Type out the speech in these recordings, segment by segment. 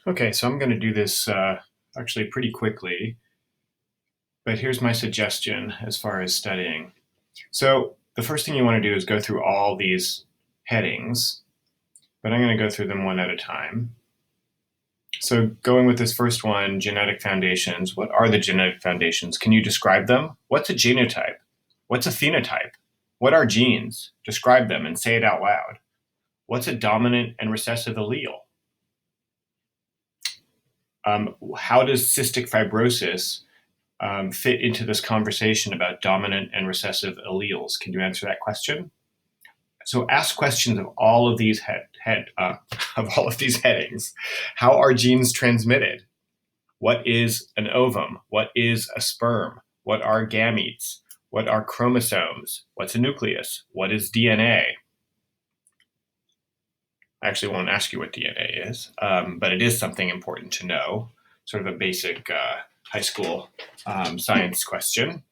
Okay, so I'm going to do this actually pretty quickly, but here's my suggestion as far as studying. So the first thing you want to do is go through all these headings, but I'm going to go through them one at a time. So going with this first one, genetic foundations. What are the genetic foundations? Can you describe them? What's a genotype? What's a phenotype? What are genes? Describe them and say it out loud. What's a dominant and recessive allele? How does cystic fibrosis fit into this conversation about dominant and recessive alleles? Can you answer that question? So ask questions of all of these of all of these headings. How are genes transmitted? What is an ovum? What is a sperm? What are gametes? What are chromosomes? What's a nucleus? What is DNA? I actually won't ask you what DNA is, but it is something important to know, sort of a basic high school science question.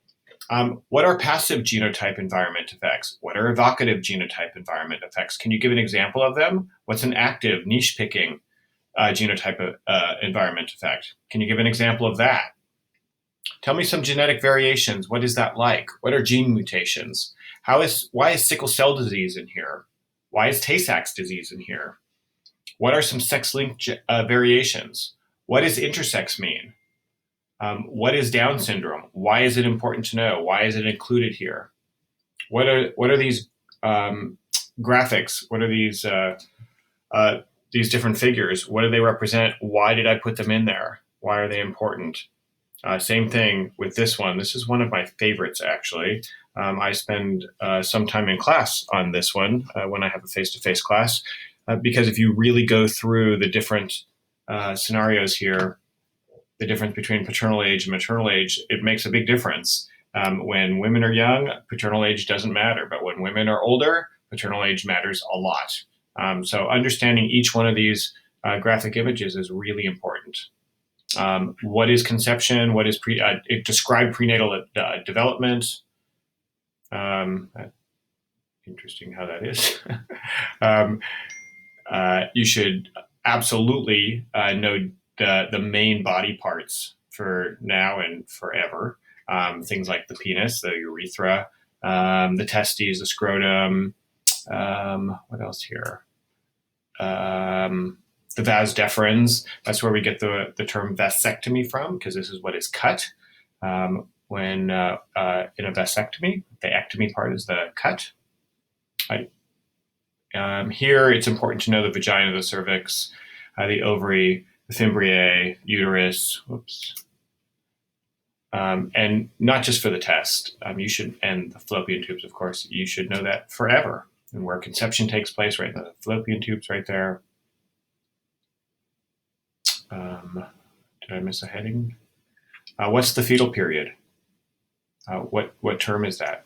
What are passive genotype environment effects? What are evocative genotype environment effects? Can you give an example of them? What's an active niche picking genotype environment effect? Can you give an example of that? Tell me some genetic variations. What is that like? What are gene mutations? Why is sickle cell disease in here? Why is Tay-Sachs disease in here? What are some sex-linked variations? What does intersex mean? What is Down syndrome? Why is it important to know? Why is it included here? What are these graphics? What are these different figures? What do they represent? Why did I put them in there? Why are they important? Same thing with this one. This is one of my favorites, actually. I spend some time in class on this one when I have a face-to-face class, because if you really go through the different scenarios here, the difference between paternal age and maternal age, it makes a big difference. When women are young, paternal age doesn't matter, but when women are older, paternal age matters a lot. So understanding each one of these graphic images is really important. What is conception? What is describe prenatal development? Interesting how that is. You should absolutely know the main body parts for now and forever. Things like the penis, the urethra, the testes, the scrotum. What else here? The vas deferens. That's where we get the term vasectomy from, because this is what is cut when in a vasectomy. The ectomy part is the cut. Here, it's important to know the vagina, the cervix, the ovary, the fimbriae, uterus. Whoops. And not just for the test. You should, and the fallopian tubes, of course, you should know that forever. And where conception takes place, right in the fallopian tubes, right there. Did I miss a heading? What's the fetal period? What term is that?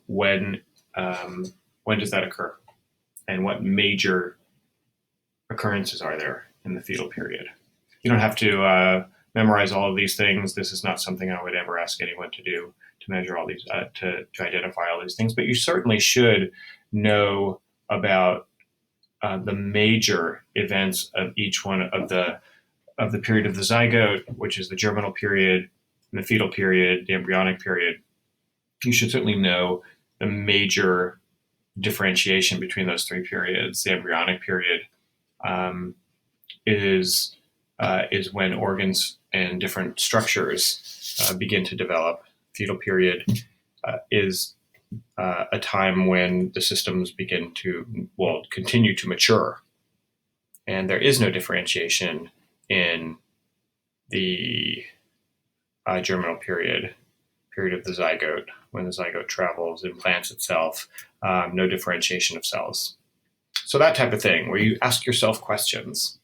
When does that occur? And what major occurrences are there in the fetal period? You don't have to memorize all of these things. This is not something I would ever ask anyone to do, to measure all these, to identify all these things. But you certainly should know about the major events of each one of the period of the zygote, which is the germinal period, and the fetal period, the embryonic period. You should certainly know the major differentiation between those three periods. The embryonic period is when organs and different structures begin to develop. Fetal period is a time when the systems continue to mature. And there is no differentiation in the germinal period of the zygote, when the zygote travels, implants itself, no differentiation of cells. So that type of thing, where you ask yourself questions.